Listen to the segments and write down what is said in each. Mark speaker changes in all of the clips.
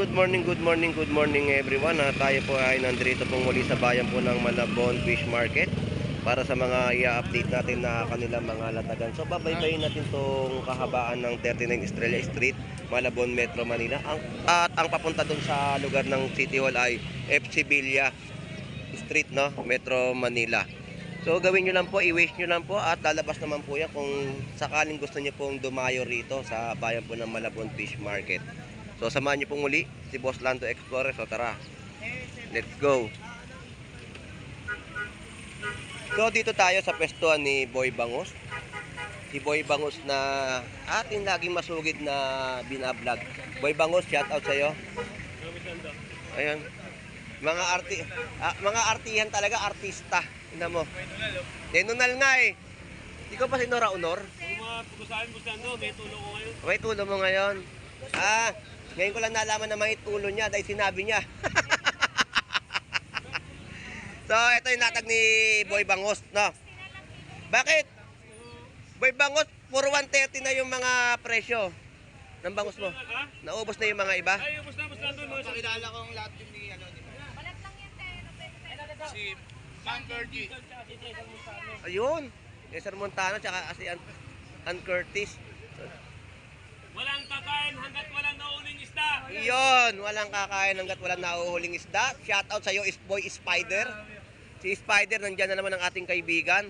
Speaker 1: good morning everyone. Tayo po ay nandito pong muli sa bayan po ng Malabon Fish Market para sa mga i-update natin na kanilang mga latagan. So babaybayin natin tong kahabaan ng 39 Estrella Street, Malabon, Metro Manila. Ang papunta dun sa lugar ng City Hall ay FC Villa Street, no? Metro Manila. So gawin nyo lang po, i-wish nyo lang po at lalabas naman po yan kung sakaling gusto nyo pong dumayo rito sa bayan po ng Malabon Fish Market. So samahan nyo pong muli si Boss Lando Explorer. So tara, let's go. So dito tayo sa pwestuhan ni Boy Bangus. Si Boy Bangus na ating laging masugid na binablog. Boy Bangus, shout out sa'yo. Ayun. Mga artihan talaga, artista. Tingnan mo. Denunal nga eh. Hindi ko pa sinura honor.
Speaker 2: Kung mapugusahin mo saan may tulong ko ngayon.
Speaker 1: May tulo mo ngayon. Ngayon ko lang nalaman na may tulo niya dahil sinabi niya. So, ito yung latag ni Boy Bangus, no? Bakit? Boy Bangus, puro 130 na yung mga presyo ng bangus mo. Naubos na yung mga iba?
Speaker 2: Ay, ubos na doon.
Speaker 3: Pakilala kong lahat yung ni ano ni si Mang Curtis.
Speaker 1: Ayun. Cesar Montano tsaka si Ann Curtis.
Speaker 2: Walang kakain hanggat walang nauling isda.
Speaker 1: Iyon, walang kakain hanggat walang nahuhuling isda. Shoutout sa iyo, Boy Spider. Si Spider, nandiyan na naman ang ating kaibigan.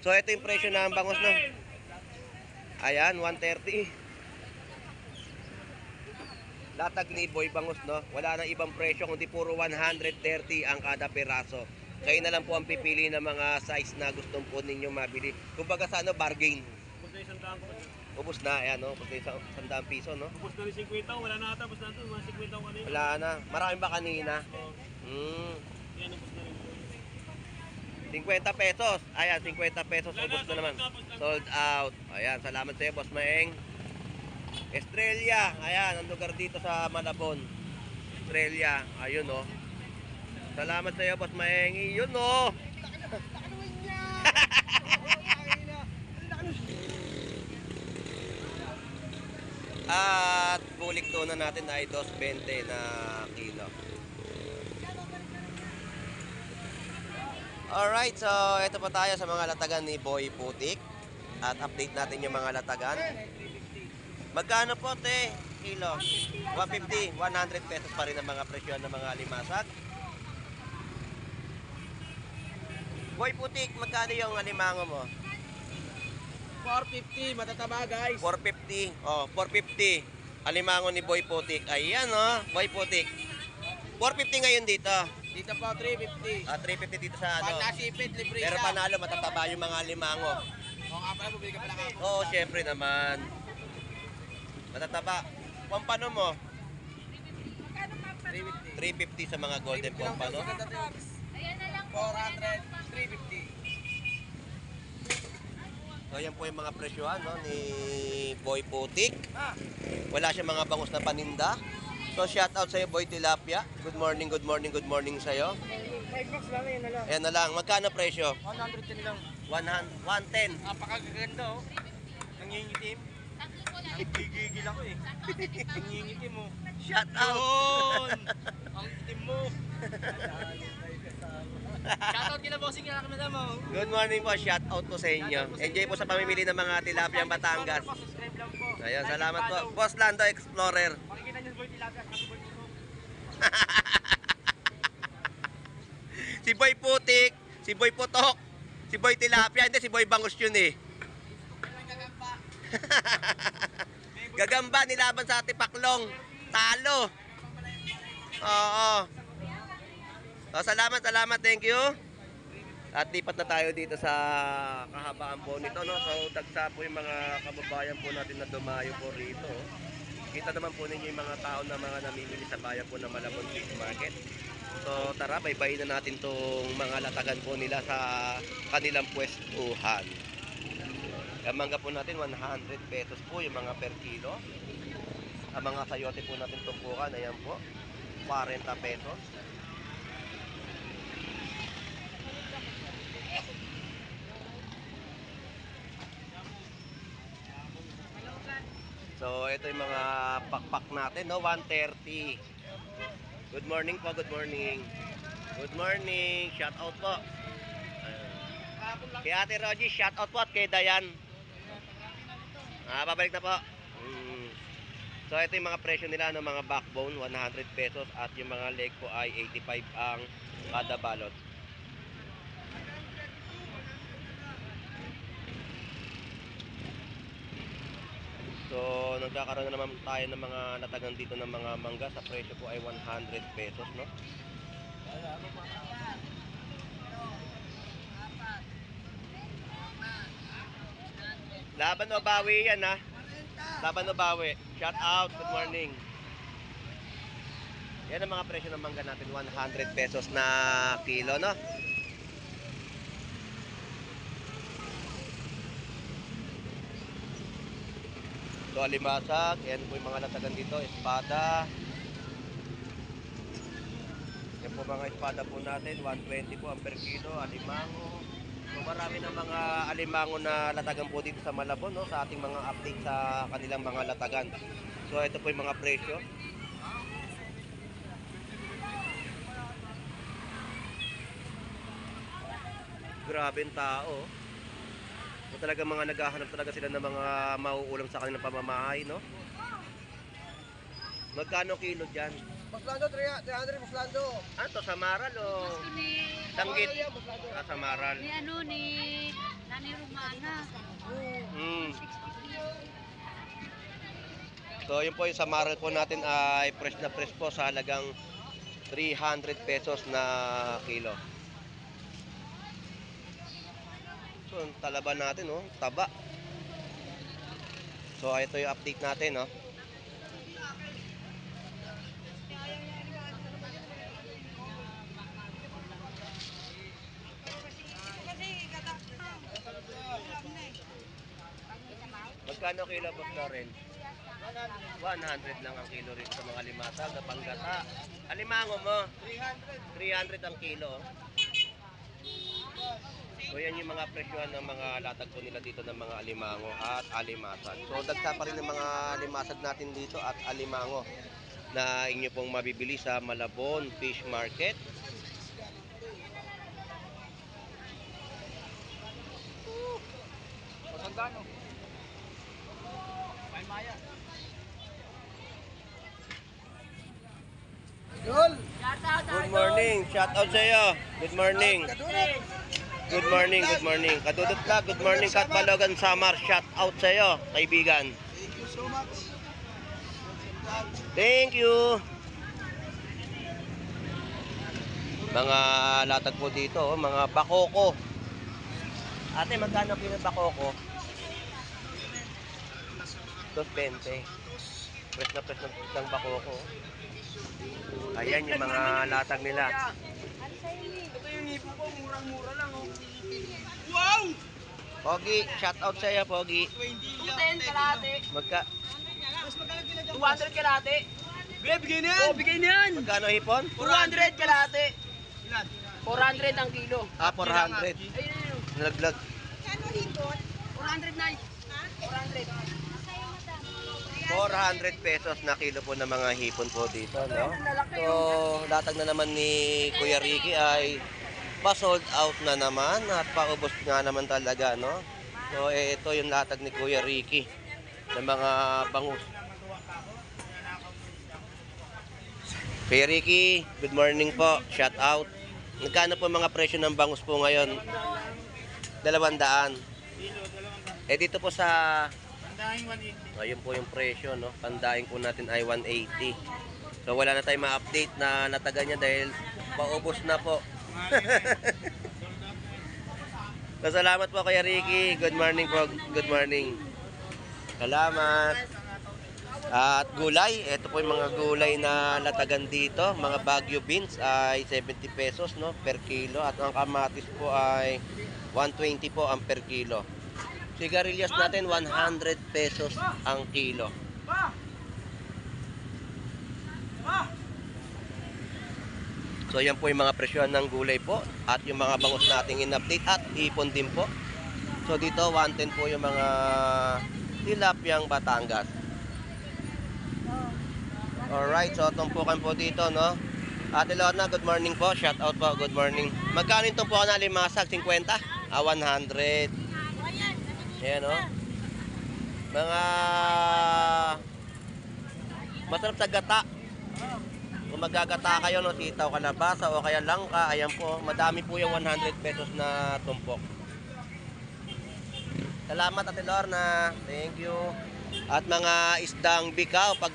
Speaker 1: So, ito yung presyo ng bangus, no? Ayan, 130. Latag ni Boy Bangus, no? Wala nang ibang presyo, kundi puro 130 ang kada peraso. Kayo na lang po ang pipili ng mga size na gustong po ninyong mabili. Kumbaga sa ano, bargain.
Speaker 2: Ubos na isang daan ko.
Speaker 1: Ubus na, ayan, no? Ubus na isang 100 piso, no?
Speaker 2: Ubos na rin 50, wala na ata. Ubos na ito, mga 50 ko kanina.
Speaker 1: Wala na. Marami ba kanina?
Speaker 2: Yan, ubos na rin.
Speaker 1: 50 pesos. Ayan, 50 pesos. Ubus na naman. Sold out. Ayan, salamat sa iyo, Boss Maeng. Estrella. Ayan, ang lugar dito sa Malabon. Estrella. Ayun, no? Salamat sa iyo, Boss Maeng. Yun, no? At bulik tuna natin ay 2.20 na kilo. Alright, so ito pa tayo sa mga latagan ni Boy Putik. At update natin yung mga latagan. Magkano po, te? Kilo? 150, 100 pesos pa rin ang mga presyo ng mga limasag. Boy Putik, magkano yung alimango mo?
Speaker 3: 450, matataba guys.
Speaker 1: 450. Oh, 450. Alimango ni Boy Putik. Ayan, oh, Boy Putik. 450 ngayon dito.
Speaker 3: Dito po 350.
Speaker 1: 350 dito sa ano.
Speaker 3: Panasipit, libre
Speaker 1: Pero
Speaker 3: siya.
Speaker 1: panalo, matataba yung mga alimango.
Speaker 3: O nga pala, bumili ka pala ka.
Speaker 1: Oo, syempre naman. Matataba. Pompano mo?
Speaker 3: 350.
Speaker 1: 350 sa mga golden pompano.
Speaker 4: Ayan na lang
Speaker 3: 400, 350.
Speaker 1: So, yan po yung mga presyohan, no, ni Boy Putik. Wala siya mga bangus na paninda. So, shout out sa iyo, Boy Tilapia. Good morning sa iyo.
Speaker 3: 5 bucks lang, yun na lang.
Speaker 1: Ayan na lang. Magkano presyo?
Speaker 3: 110 lang.
Speaker 1: 110.
Speaker 3: Napakaganda oh. Nangingitim. Gigigil ako eh. Nangingitim mo.
Speaker 1: Shout out.
Speaker 3: Yun! Ang itim mo. Shoutout kila bossing kaya kami mo.
Speaker 1: Good morning po. Shout out po sa inyo. Enjoy po sa pamimili ng mga tilapia Batangas.
Speaker 3: Subscribe lang po.
Speaker 1: Ayan, salamat po. Boss Lando Explorer.
Speaker 3: Makikita niyo boy tilapia. Happy birthday po.
Speaker 1: Si Boy Putik, si Boy Putok, si Boy Tilapia, hindi si Boy Bangus yun eh. Gagamba nilaban sa Tipaklong. Talo. Oo. So, salamat, thank you. At lipat na tayo dito sa kahabaan po nito, no? So, dagsa po yung mga kababayan po natin na dumayo po rito. Kita naman po ninyo yung mga tao na mga namimili sa bayan po ng Malabon Fish Market. So, tara, baybayin na natin tong mga latagan po nila sa kanilang pwestuhan. Ang mangga po natin, 100 pesos po yung mga per kilo. Ang mga sayote po natin tumpukan, ayan po, 40 pesos. So So, ito yung mga pakpak natin, no? 130. Good morning po, good morning. Good morning. Shout out po. Kay Ate Rogie, shout out po at kay Dayan. Babalik na po. So, ito yung mga presyo nila ng mga backbone, 100 pesos. At yung mga leg po ay 85 ang kada balot. So, nagkakaroon na naman tayo ng mga latagan dito ng mga mangga. Sa presyo po ay 100 pesos, no? Laban o bawi yan, ha? Laban o bawi. Shout out, good morning. Yan ang mga presyo ng mangga natin, 100 pesos na kilo, no? So, alimasag, yan po yung mga latagan dito, espada. Yan po mga espada po natin, 120 po ang per kilo, alimango. So, marami ng mga alimango na latagan po dito sa Malabon, no? Sa ating mga update sa kanilang mga latagan. So, ito po yung mga presyo. Grabe ang tao. So, talaga mga naghahanap talaga sila ng mga mauulam sa kanilang pamamahay, no? Magkano kilo dyan?
Speaker 3: Maslando, 300 Maslando.
Speaker 1: Ano to, Samaral o Tanggit? Samaral.
Speaker 4: Ni ano ni Nani Romana.
Speaker 1: So yun po yung Samaral po natin ay fresh na fresh po sa halagang 300 pesos na kilo. So yung talaba natin, oh, taba. So ito yung update natin, no? Magkano kilo boss Loren? 100 lang ang kilo rin sa mga limatag na panggata. Alimango mo? 300 ang kilo. So yan yung mga presyohan ng mga latag po nila dito ng mga alimango at alimasag. So dagsa pa rin ng mga alimasag natin dito at alimango na inyo pong mabibili sa Malabon Fish Market.
Speaker 3: Masandano. May maya. Yol!
Speaker 1: Good morning, shout out sa iyo. Good morning. Good morning, good morning. Kadudot ka, good morning Kat Balogan Samar. Shout out sa iyo, kaibigan.
Speaker 3: Thank you so much.
Speaker 1: Thank you. Mga latag po dito, oh, mga bakoko. Ate, magkano kilo bakoko? 2.20. Press na press ng bakoko. Ayan yung mga latag nila.
Speaker 3: Ito yung hipo ko, murang-mura lang. Oh. Wow!
Speaker 1: Pogi, shout out sa iyo, Pogi.
Speaker 3: 210 kalate. Mas magkano ginagawa? 200 kalate. Bigay na yan! Oh, bigay na yan!
Speaker 1: Magkano hipon?
Speaker 3: 400 kalate. Ilan? 400 ang kilo.
Speaker 1: 400.
Speaker 3: Ayun.
Speaker 1: Nalaglag.
Speaker 3: 400 na. 400.
Speaker 1: 400 pesos na kilo po ng mga hipon po dito, no? So, latag na naman ni Kuya Ricky ay pa-sold out na naman at paubos nga naman talaga, no? So, ito yung latag ni Kuya Ricky ng mga bangus. Kuya Ricky, good morning po. Shout out. Magkano po mga presyo ng bangus po ngayon? 200. Dito po sa ayun po yung presyo, no? Pandaing po natin ay 180. So wala na tayong ma-update na latagan niya dahil paubos na po. So, salamat po kay Ricky. Good morning po. Good morning. Salamat. At gulay, ito po yung mga gulay na latagan dito. Mga Baguio beans ay 70 pesos, no, per kilo. At ang kamatis po ay 120 po ang per kilo. Sigarilyas natin 100 pesos ang kilo. So yan po yung mga presyon ng gulay po at yung mga bangus nating in-update at hipon din po. So dito 110 po yung mga tilapyang Batangas. Alright, so tumpukan po dito, no? Ate Lorna, good morning po. Shout out po, good morning. Magkano yung tumpukan na limasag? 50? 100. Ayan, no? Mga masarap sa gata. Kung magagata kayo, no, sitaw, kalabasa o kaya langka, ayan po, madami po yung 100 pesos na tumpok. Salamat Ate Lorna. Thank you. At mga isdang bikaw, pag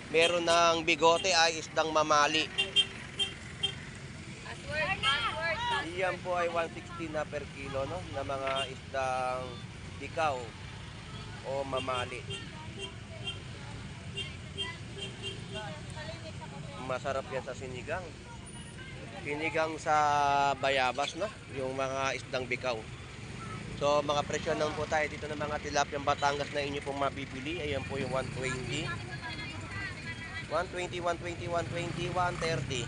Speaker 1: meron ng bigote ay isdang mamali. Iyan po ay 160 na per kilo, no, na mga isdang bikaw o mamali. Masarap yan sa sinigang. Sinigang sa bayabas, no? Yung mga isdang bikaw. So, mga presyo naman po tayo dito ng mga tilapyang Batangas na inyo pong mabibili. Ayan po yung 120. 120, 120, 120, 130.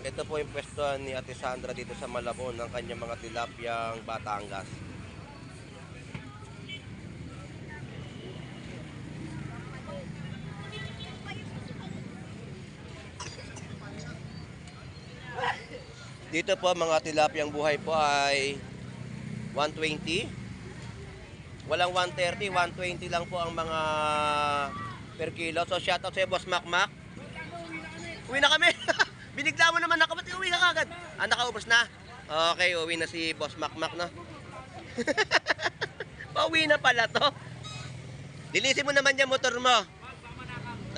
Speaker 1: Ito po yung pwestuhan ni Ate Sandra dito sa Malabon ng kanyang mga tilapyang Batangas. Dito po mga tilapyang buhay po ay 120. Walang 130, 120 lang po ang mga per kilo. So shoutout sa Boss Makmak. Uwi na kami. Binigla mo naman ako, ba't uwi ka agad? Ah, nakaubos na? Okay, uwi na si Boss Makmak, no? Pauwi na pala to. Linisin mo naman yung motor mo.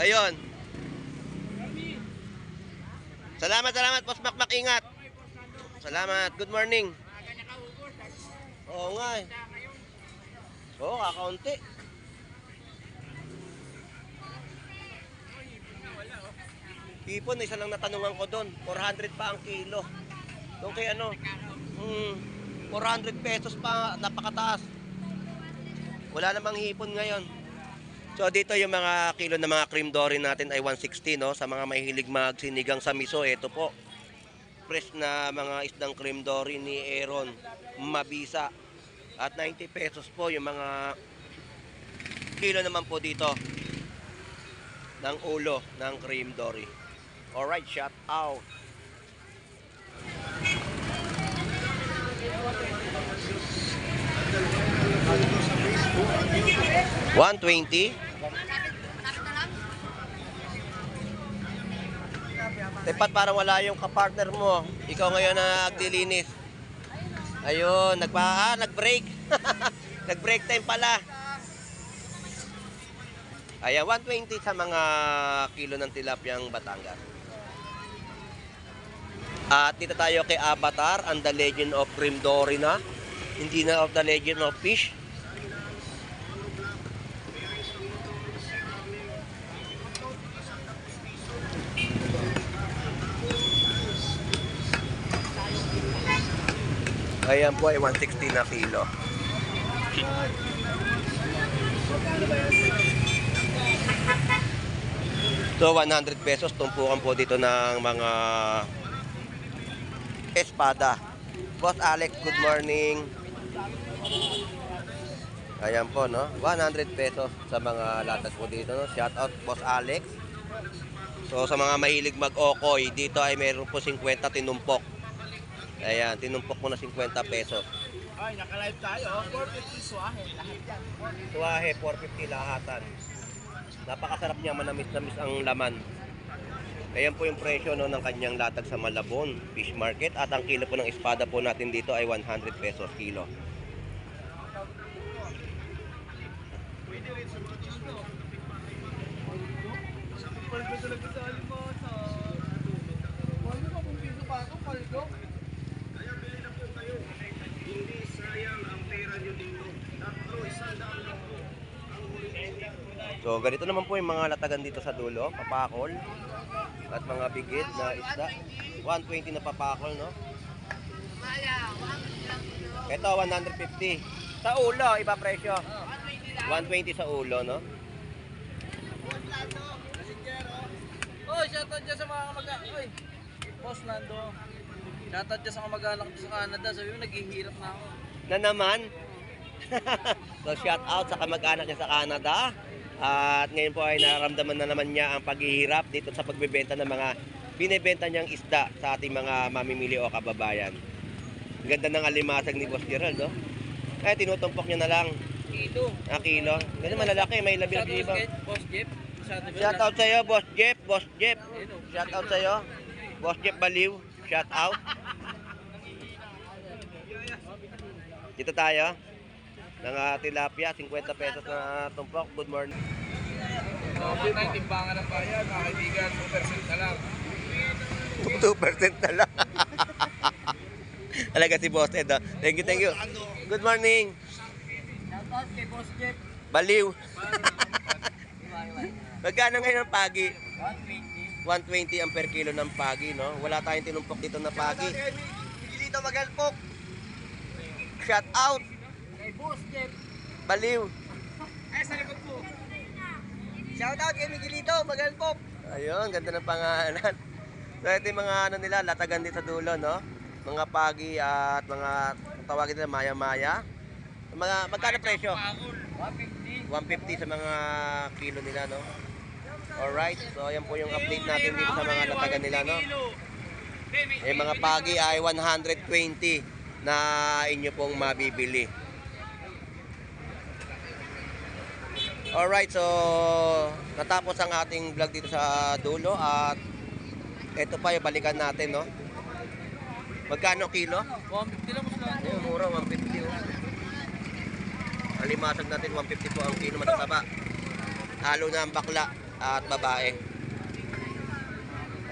Speaker 1: Ayun. Salamat, Boss Makmak. Ingat. Salamat. Good morning. Oo nga eh. Oo, kakaunti. Ipon, isa lang natanungan ko doon. 400 pa ang kilo. Doon kay ano? 400 pesos pa, napakataas. Wala namang hipon ngayon. So dito yung mga kilo ng mga cream dory natin ay 160, no? Sa mga mahilig magsinigang sa miso, ito po. Fresh na mga isdang cream dory ni Aaron Mabisa. At 90 pesos po yung mga kilo naman po dito ng ulo ng cream dory. Alright, shout out. $120. Tepat parang wala yung kapartner mo. Ikaw ngayon na naglilinis. Ayun, nag-break. Nag-break time pala. Ayan, 120 sa mga kilo ng tilapyang Batangas. At dito tayo kay Avatar and the Legend of Cream Dory na. Hindi na of the Legend of Fish. Ayan po ay 160 na kilo. So 100 pesos tumpukan po dito ng mga espada. Boss Alex, good morning. Ayan po, no? 100 pesos sa mga latag po dito, no? Shout out Boss Alex. So sa mga mahilig mag-okoy, dito ay meron po 50 tinumpok. Ayan, tinumpok mo na 50 pesos.
Speaker 3: Ay, naka-live tayo. 450 suwahe. Lahat yan.
Speaker 1: Suwahe, 450 lahatan. Napakasarap niya, manamis-namis ang laman. Ayan po yung presyo, no, ng kanyang latag sa Malabon Fish Market. At ang kilo po ng espada po natin dito ay 100 pesos kilo.
Speaker 3: Paldo talaga sa alimasa. Paldo ka kung piso pa ako, paldo. Kaya bili na po kayo. Hindi sayang ang pera nyo dito. Tatlo, isang daan lang po.
Speaker 1: So ganito naman po yung mga latagan dito sa dulo, papakol at mga bigit na isda. 120 na papakol, no? Ito 150 sa ulo, iba presyo. 120 sa ulo, no?
Speaker 3: Oy, shoutout dyan sa mga kamag-anak. Oy, Boss Nando. Shoutout dyan sa kamag-anak sa Canada. Sabi mo, naghihirap na ako.
Speaker 1: Na naman, So shout out sa kamag-anak niya sa Canada. At ngayon po ay nararamdaman na naman niya ang paghihirap dito sa pagbebenta ng mga binebenta niyang isda sa ating mga mamimili o kababayan. Ang ganda ng alimasag ni Boss Gerald, oh. Eh, tinutumpok niya na lang.
Speaker 3: Kilo.
Speaker 1: Kilo. Ganun malalaki, may labi ng iba.
Speaker 3: Boss Jeep.
Speaker 1: Shout out sa iyo, Boss Jeff, Boss Jeff. Shout out sa iyo. Boss Jeff Baliw, shout out. Dito tayo. Ng tilapia, 50 pesos na tumpok. Good morning.
Speaker 3: Huwag tayong timbangan ng bayan, mga kaibigan. 2% na lang.
Speaker 1: 2% na lang. Talaga si Boss Ed. Oh. Thank you, thank you. Good morning.
Speaker 3: Shoutout kay Boss Jeep.
Speaker 1: Baliw. Magkano ngayon ang pagi?
Speaker 3: 120.
Speaker 1: 120 ang per kilo ng pagi, no? Wala tayong tinumpok dito na pagi.
Speaker 3: Dito magalpok.
Speaker 1: Shout out.
Speaker 3: Kay Boss Jeep.
Speaker 1: Baliw.
Speaker 3: Ay, sa likod po. Shoutout kay Miguelito, magalpok.
Speaker 1: Ayun, ganda ng pangalan. So ito yung mga ano nila, latagan dito sa dulo, no? Mga pagi at mga tawagin nila maya-maya. Magkano presyo?
Speaker 3: 150.
Speaker 1: 150 sa mga kilo nila, no? Alright, so ayan po yung update natin dito sa mga latagan nila, no? Eh, mga pagi ay 120 na inyo pong mabibili. Alright, so natapos ang ating vlog dito sa dulo at ito pa yung balikan natin, no? Magkano kilo?
Speaker 3: 150 lang mas lang.
Speaker 1: Ayun, mura, 150. Oh. Alimasag natin, 150 po ang kilo, matataba. Halo na ang bakla at babae.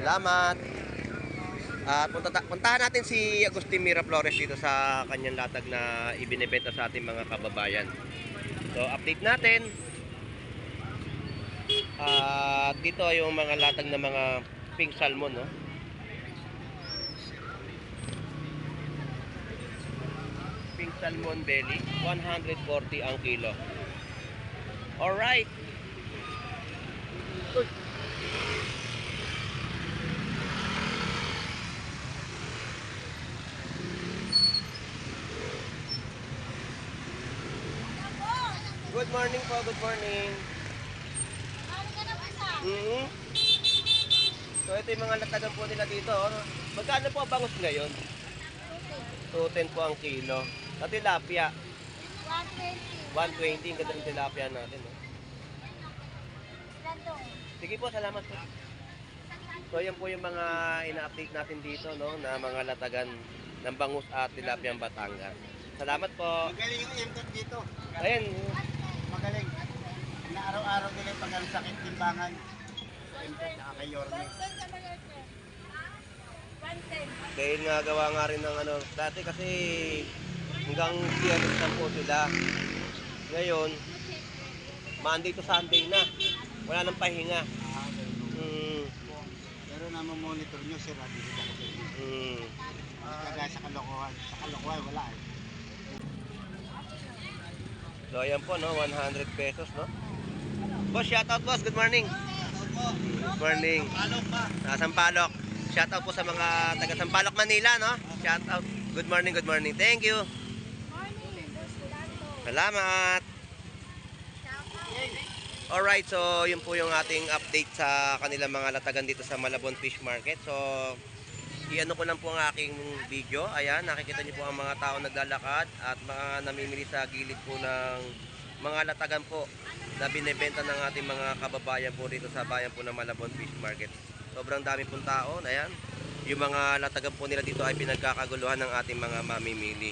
Speaker 1: Salamat. At puntahan natin si Agustin Miraflores dito sa kanyang latag na ibinebenta sa ating mga kababayan. So, update natin. Dito yung mga latag na mga pink salmon, no? Pink salmon belly, 140 ang kilo. Alright. Good morning po, good morning. So ito yung mga latagan po nila dito. Oh. Magkano po ang bangus ngayon? 210 po ang kilo. Sa tilapia, 120. Ang ganda ng tilapia natin. Oh. Sige po, salamat po. So yan po yung mga ina-update natin dito, no, na mga latagan ng bangus at tilapia ng Batangas. Salamat po.
Speaker 3: Magaling yung imtot dito.
Speaker 1: Ayan.
Speaker 3: Magaling. Na araw-araw nila yung pag-sakit timbangan. Imtot na kay Yorme.
Speaker 1: Dahil nga gawa nga rin ng ano, dati kasi hanggang Biyernes lang po sila. Ngayon, Monday to Sunday na. Wala nang pahinga.
Speaker 3: Pero namamonitor nyo si Radhi sa kagaya sa kalokohan. Sa kalokohan, wala eh.
Speaker 1: So ayan po, no, 100 pesos, no. Boss, shout out boss, good morning. Good morning. Sampalok. Shout out po sa mga taga Sampaloc, Manila, no. Shout out. Good morning, good morning. Thank you. Salamat. Alright, so yun po yung ating update sa kanilang mga latagan dito sa Malabon Fish Market. So, i-ano ko lang po ang aking video. Ayan, nakikita niyo po ang mga tao naglalakad at mga namimili sa gilid po ng mga latagan po na binebenta ng ating mga kababayan po dito sa bayan po ng Malabon Fish Market. Sobrang dami pong tao. Ayan, yung mga latagan po nila dito ay pinagkakaguluhan ng ating mga mamimili.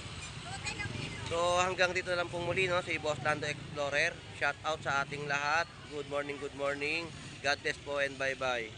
Speaker 1: So hanggang dito na lang pong muli, no, si Boss Lando Explorer. Shout out sa ating lahat. Good morning, good morning. God bless po and bye bye.